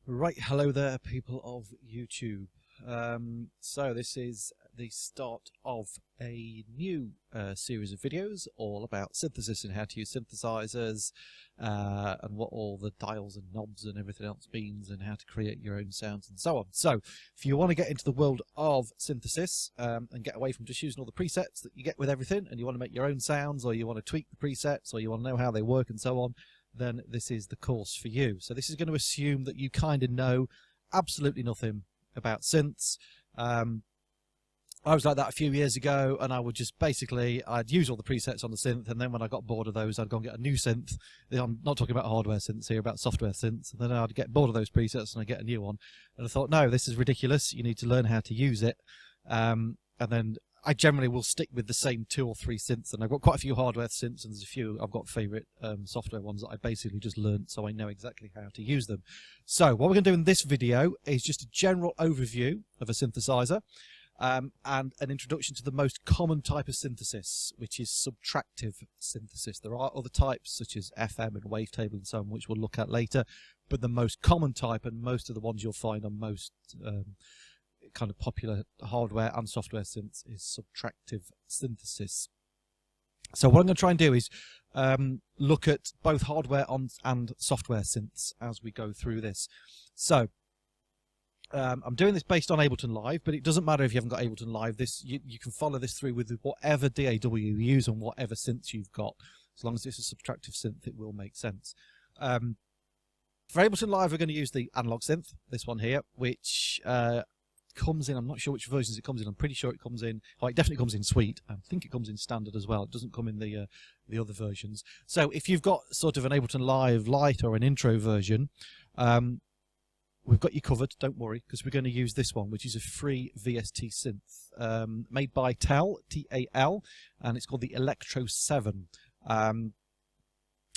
Right, hello there, people of YouTube. So this is the start of a new series of videos all about synthesis and how to use synthesizers and what all the dials and knobs and everything else means and how to create your own sounds and so on. So if you want to get into the world of synthesis and get away from just using all the presets that you get with everything, and you want to make your own sounds, or you want to tweak the presets, or you want to know how they work and so on, then this is the course for you. So this is going to assume that you kind of know absolutely nothing about synths. I was like that a few years ago, and I would just basically, I'd use all the presets on the synth, and then when I got bored of those, I'd go and get a new synth. I'm not talking about hardware synths here, about software synths. And then I'd get bored of those presets and I'd get a new one. And I thought, no, this is ridiculous. You need to learn how to use it. And then I generally will stick with the same 2 or 3 synths, and I've got quite a few hardware synths, and there's a few I've got favourite software ones that I basically just learnt, so I know exactly how to use them. So what we're going to do in this video is just a general overview of a synthesizer and an introduction to the most common type of synthesis, which is subtractive synthesis. There are other types such as FM and wavetable and so on, which we'll look at later, but the most common type, and most of the ones you'll find on most kind of popular hardware and software synths, is subtractive synthesis. So what I'm going to try and do is look at both hardware and software synths as we go through this. So I'm doing this based on Ableton Live, but it doesn't matter if you haven't got Ableton Live. You can follow this through with whatever DAW you use and whatever synths you've got. As long as it's a subtractive synth, it will make sense. For Ableton Live, we're going to use the analog synth, this one here, which comes in, I'm not sure which versions it comes in. I'm pretty sure it comes in, oh, it definitely comes in Suite. I think it comes in Standard as well. It doesn't come in the other versions. So if you've got sort of an Ableton Live Lite or an intro version, we've got you covered, don't worry, because we're going to use this one, which is a free VST synth made by TAL, T-A-L, and it's called the Electro 7.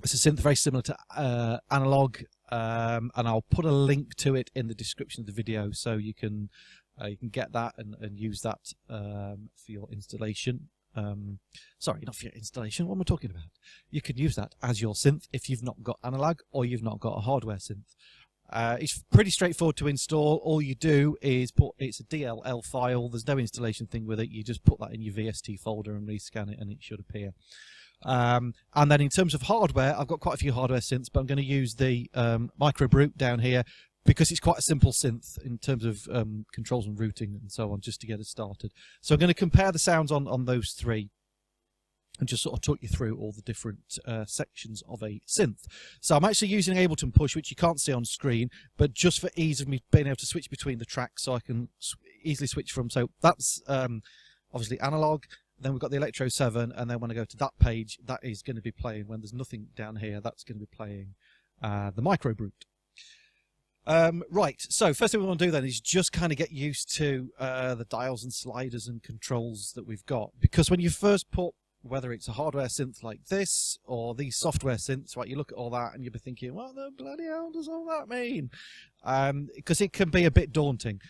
It's a synth very similar to analog, and I'll put a link to it in the description of the video, so you can get that and use that for your installation. Sorry, not for your installation. What am I talking about? You can use that as your synth if you've not got analog or you've not got a hardware synth. It's pretty straightforward to install. All you do is it's a DLL file. There's no installation thing with it. You just put that in your VST folder and rescan it, and it should appear. And then in terms of hardware, I've got quite a few hardware synths, but I'm going to use the Micro Brute down here because it's quite a simple synth in terms of controls and routing and so on, just to get it started. So I'm going to compare the sounds on those 3 and just sort of talk you through all the different sections of a synth. So I'm actually using Ableton Push, which you can't see on screen, but just for ease of me being able to switch between the tracks, so I can easily switch from. So that's obviously analog. Then we've got the Electro 7, and then when I go to that page, that is going to be playing, when there's nothing down here, that's going to be playing the Micro Brute. Right, so first thing we want to do then is just kind of get used to the dials and sliders and controls that we've got. Because when you first put, whether it's a hardware synth like this or these software synths, right, you look at all that and you'll be thinking, what the bloody hell does all that mean? Because it can be a bit daunting.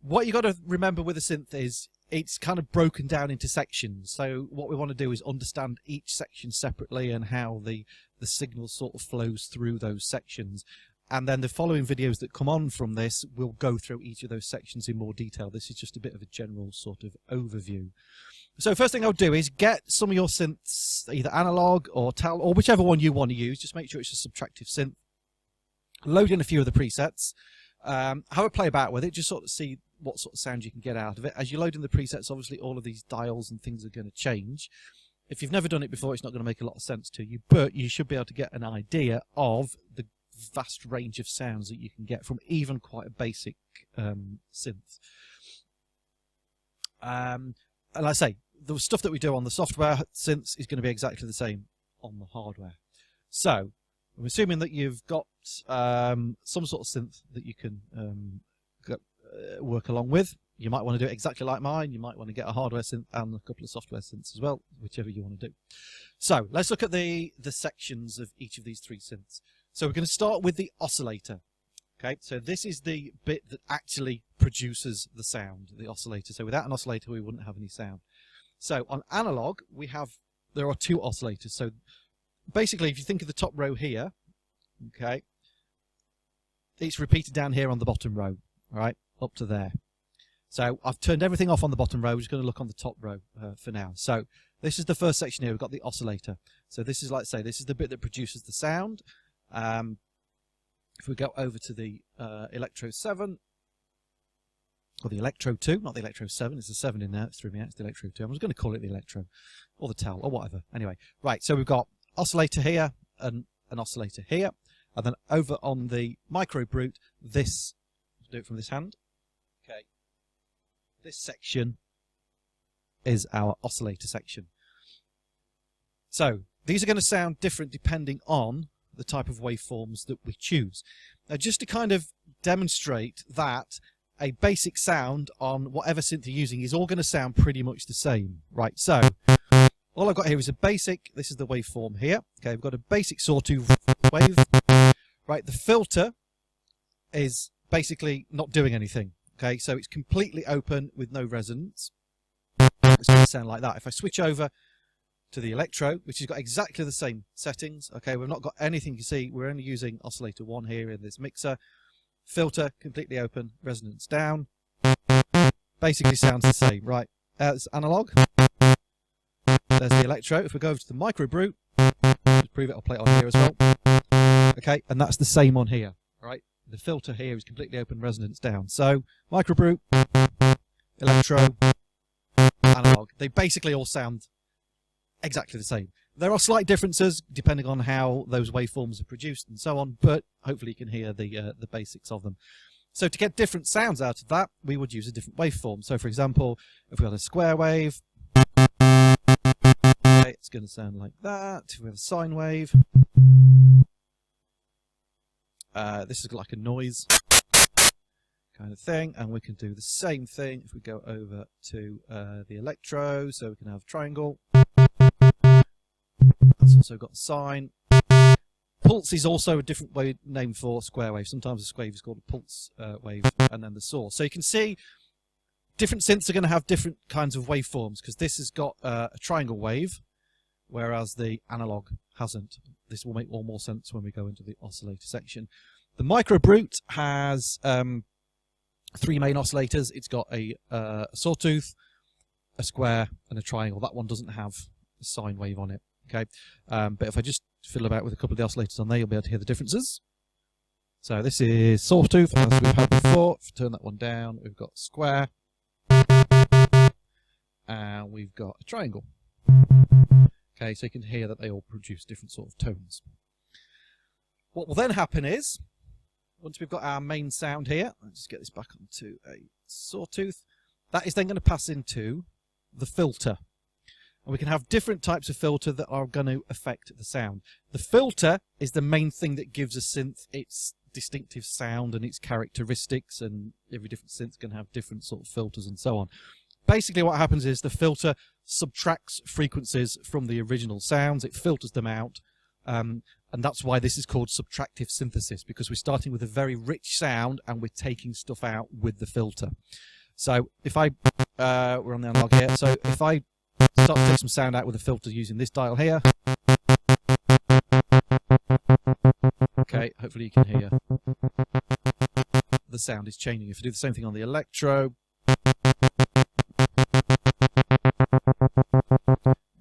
What you got to remember with a synth is it's kind of broken down into sections. So what we want to do is understand each section separately and how the signal sort of flows through those sections. And then the following videos that come on from this will go through each of those sections in more detail. This is just a bit of a general sort of overview. So first thing I'll do is get some of your synths, either analog or TAL, or whichever one you want to use. Just make sure it's a subtractive synth. Load in a few of the presets. Have a play about with it, just sort of see what sort of sound you can get out of it. As you load in the presets, obviously all of these dials and things are going to change. If you've never done it before, it's not going to make a lot of sense to you, but you should be able to get an idea of the vast range of sounds that you can get from even quite a basic synth. And like I say, the stuff that we do on the software synths is going to be exactly the same on the hardware. So I'm assuming that you've got some sort of synth that you can work along with. You might want to do it exactly like mine. You might want to get a hardware synth and a couple of software synths as well, whichever you want to do. So let's look at the sections of each of these 3 synths. So we're going to start with the oscillator. Okay, so this is the bit that actually produces the sound, the oscillator. So without an oscillator, we wouldn't have any sound. So on analog, there are 2 oscillators. So basically, if you think of the top row here, okay, it's repeated down here on the bottom row, all right, up to there. So I've turned everything off on the bottom row. We're just going to look on the top row for now. So this is the first section here. We've got the oscillator. So this is, like I say, this is the bit that produces the sound. If we go over to the Electro 7, or the Electro 2, not the Electro 7, it's the 7 in there, it threw me out, it's the Electro 2. I was going to call it the Electro, or the Tel, or whatever. Anyway, right, so we've got oscillator here, and an oscillator here, and then over on the Micro Brute, this, let's do it from this hand, okay, this section is our oscillator section. So, these are going to sound different depending on the type of waveforms that we choose. Now, just to kind of demonstrate that a basic sound on whatever synth you're using is all going to sound pretty much the same, right? So all I've got here is a basic, this is the waveform here, okay, we've got a basic sawtooth wave, right? The filter is basically not doing anything, okay, so it's completely open with no resonance. It's going to sound like that. If I switch over to the Electro, which has got exactly the same settings, okay, we've not got anything, you see, we're only using oscillator 1 here in this mixer. Filter completely open, resonance down, basically sounds the same, right? It's analog. There's the Electro. If we go over to the Micro Brute, just prove it, I'll play it on here as well. Okay, and that's the same on here, right? The filter here is completely open, resonance down. So Micro Brute, Electro, analog. They basically all sound exactly the same. There are slight differences depending on how those waveforms are produced and so on, but hopefully you can hear the basics of them. So to get different sounds out of that, we would use a different waveform. So for example, if we had a square wave, okay, it's going to sound like that. If we have a sine wave, this is like a noise kind of thing, and we can do the same thing if we go over to the Electro. So we can have triangle. That's also got sine. Pulse is also a different name for square wave. Sometimes a square wave is called a pulse wave, and then the saw. So you can see different synths are going to have different kinds of waveforms, because this has got a triangle wave, whereas the analog hasn't. This will make all more sense when we go into the oscillator section. The Micro Brute has 3 main oscillators. It's got a sawtooth, a square, and a triangle. That one doesn't have a sine wave on it. Okay, but if I just fiddle about with a couple of the oscillators on there, you'll be able to hear the differences. So this is sawtooth, as we've had before. If we turn that one down, we've got square, and we've got a triangle. Okay, so you can hear that they all produce different sort of tones. What will then happen is, once we've got our main sound here, let's just get this back onto a sawtooth, that is then going to pass into the filter. And we can have different types of filter that are going to affect the sound. The filter is the main thing that gives a synth its distinctive sound and its characteristics, and every different synth can have different sort of filters and so on. Basically what happens is the filter subtracts frequencies from the original sounds, it filters them out, and that's why this is called subtractive synthesis, because we're starting with a very rich sound and we're taking stuff out with the filter. So if I, we're on the analog here, so if I start to take some sound out with a filter using this dial here. Okay, hopefully you can hear the sound is changing. If I do the same thing on the Electro.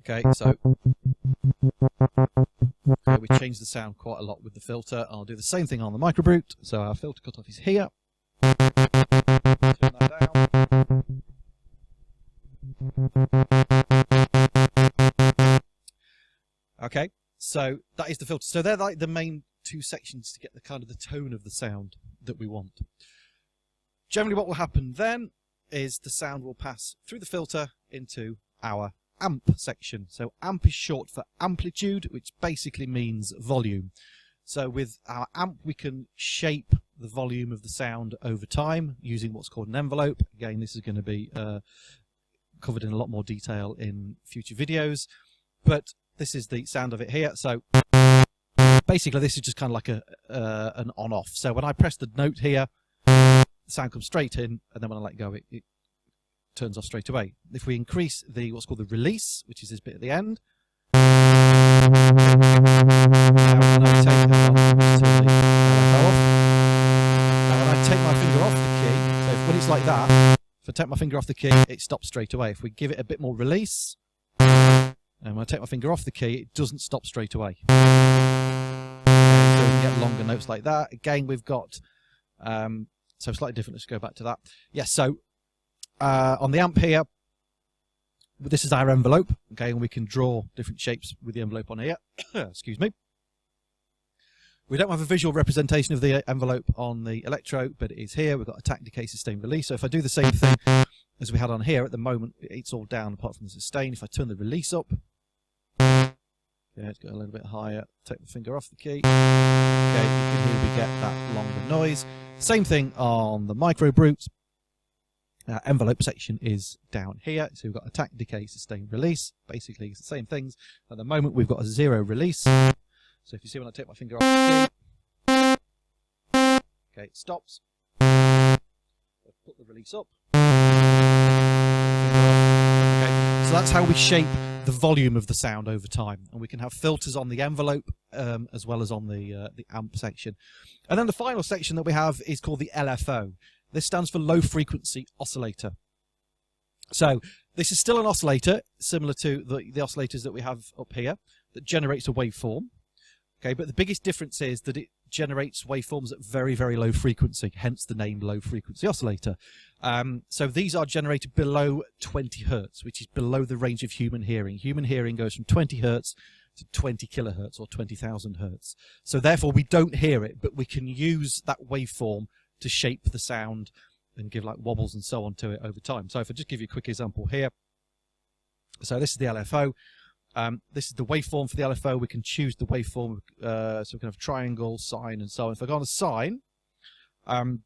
Okay, so okay, we change the sound quite a lot with the filter. I'll do the same thing on the Micro Brute. So our filter cutoff is here. Turn that down. Okay, so that is the filter. So they're like the main 2 sections to get the kind of the tone of the sound that we want. Generally what will happen then is the sound will pass through the filter into our amp section. So amp is short for amplitude, which basically means volume. So with our amp we can shape the volume of the sound over time using what's called an envelope. Again, this is going to be covered in a lot more detail in future videos, but this is the sound of it here. So basically this is just kind of like an on-off. So when I press the note here, the sound comes straight in, and then when I let go it turns off straight away. If we increase the what's called the release, which is this bit at the end, now when I take that on, turn the LFO off. take my finger off the key, so when it's like that, if I take my finger off the key, it stops straight away. If we give it a bit more release, and when I take my finger off the key, it doesn't stop straight away. So we can get longer notes like that. Again, we've got, so slightly different, let's go back to that. Yes, so on the amp here, this is our envelope, okay, and we can draw different shapes with the envelope on here. Excuse me. We don't have a visual representation of the envelope on the electro, but it is here. We've got attack, decay, sustain, release. So if I do the same thing as we had on here, at the moment it's all down apart from the sustain. If I turn the release up, yeah, let's go a little bit higher, take the finger off the key. Okay, you can hear we get that longer noise. Same thing on the micro brutes. Envelope section is down here, so we've got attack, decay, sustain, release. Basically, it's the same things. At the moment, we've got a 0 release. So if you see when I take my finger off the key, okay, it stops. Put the release up. Okay, so that's how we shape the volume of the sound over time, and we can have filters on the envelope as well as on the amp section. And then the final section that we have is called the LFO. This stands for low frequency oscillator. So this is still an oscillator, similar to the oscillators that we have up here, that generates a waveform. Okay, but the biggest difference is that it generates waveforms at very, very low frequency, hence the name low frequency oscillator. So these are generated below 20 hertz, which is below the range of human hearing. Human hearing goes from 20 hertz to 20 kilohertz or 20,000 hertz. So therefore we don't hear it, but we can use that waveform to shape the sound and give like wobbles and so on to it over time. So if I just give you a quick example here. So this is the LFO. This is the waveform for the LFO. We can choose the waveform, so we can have triangle, sine, and so on. If I go on a sine, okay,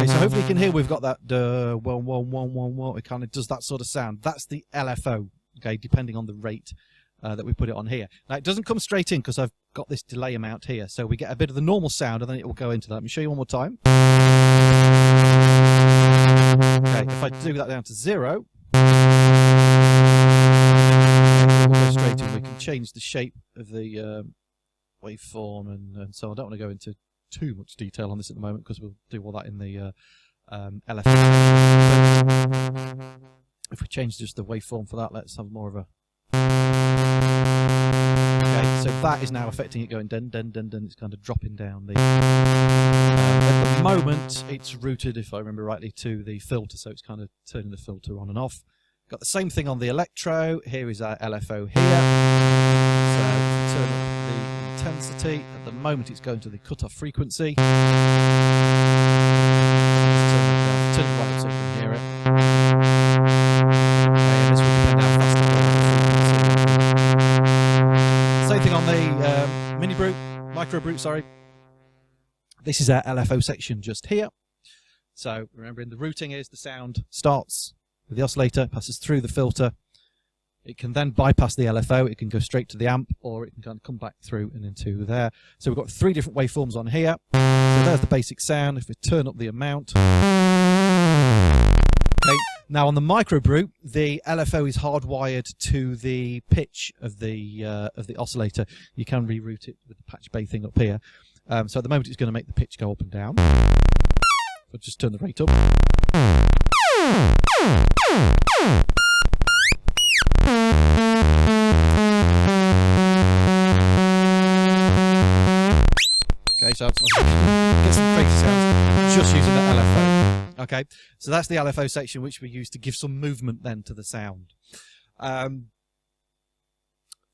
so hopefully you can hear we've got that 1 1 1 1 1. It kind of does that sort of sound. That's the LFO. Okay, depending on the rate that we put it on here. Now it doesn't come straight in because I've got this delay amount here, so we get a bit of the normal sound and then it will go into that. Let me show you one more time. Okay, if I do that down to 0, we'll go straight in. We can change the shape of the waveform and so on. I don't want to go into too much detail on this at the moment because we'll do all that in the LFO. If we change just the waveform for that, let's have more of a... Okay, so that is now affecting it going dun dun dun dun. It's kind of dropping down the... at the moment, it's routed, if I remember rightly, to the filter, so it's kind of turning the filter on and off. Got the same thing on the electro. Here is our LFO here. So turn up the intensity. At the moment, it's going to the cutoff frequency. Turn it right so you can hear it. Okay, and this will depend how fast the same thing on the mini brute, micro brute, sorry. This is our LFO section just here. So remembering the routing is the sound starts with the oscillator, passes through the filter. It can then bypass the LFO. It can go straight to the amp, or it can kind of come back through and into there. So we've got 3 different waveforms on here. So there's the basic sound. If we turn up the amount. Okay. Now on the micro brute, the LFO is hardwired to the pitch of the oscillator. You can reroute it with the patch bay thing up here. So at the moment it's going to make the pitch go up and down. I'll just turn the rate up. Okay, so it's get some crazy sounds just using the LFO. Okay, so that's the LFO section which we use to give some movement then to the sound.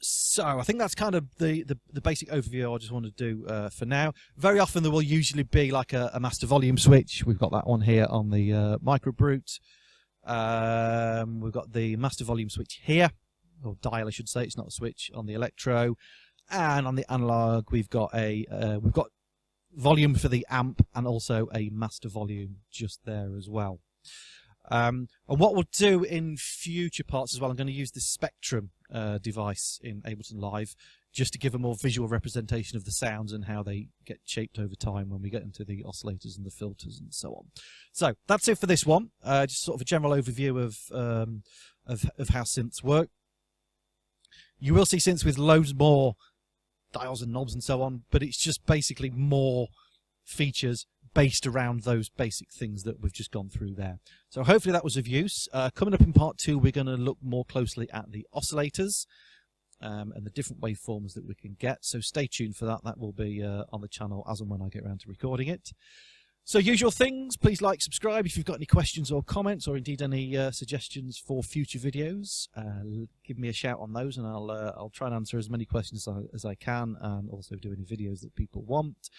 So I think that's kind of the basic overview I just want to do for now. Very often there will usually be like a master volume switch. We've got that one here on the micro brute. We've got the master volume switch here, or dial I should say. It's not a switch on the electro. And on the analog we've got volume for the amp and also a master volume just there as well. And what we'll do in future parts as well, I'm going to use this Spectrum device in Ableton Live just to give a more visual representation of the sounds and how they get shaped over time when we get into the oscillators and the filters and so on. So that's it for this one. Just sort of a general overview of how synths work. You will see synths with loads more dials and knobs and so on, but it's just basically more features based around those basic things that we've just gone through there. So hopefully that was of use. Coming up in part 2, we're going to look more closely at the oscillators and the different waveforms that we can get. So stay tuned for that. That will be on the channel as and when I get around to recording it. So usual things, please like, subscribe. If you've got any questions or comments, or indeed any suggestions for future videos, give me a shout on those, and I'll try and answer as many questions as I can, and also do any videos that people want.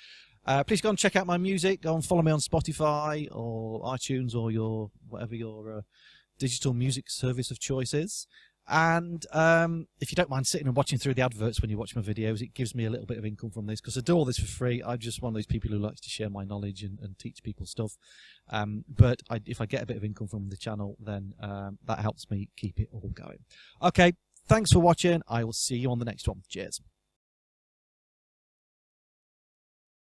Please go and check out my music. Go and follow me on Spotify or iTunes or whatever your digital music service of choice is. And if you don't mind sitting and watching through the adverts when you watch my videos, it gives me a little bit of income from this, because I do all this for free. I'm just one of those people who likes to share my knowledge and teach people stuff. But if I get a bit of income from the channel, then that helps me keep it all going. Okay, thanks for watching. I will see you on the next one. Cheers.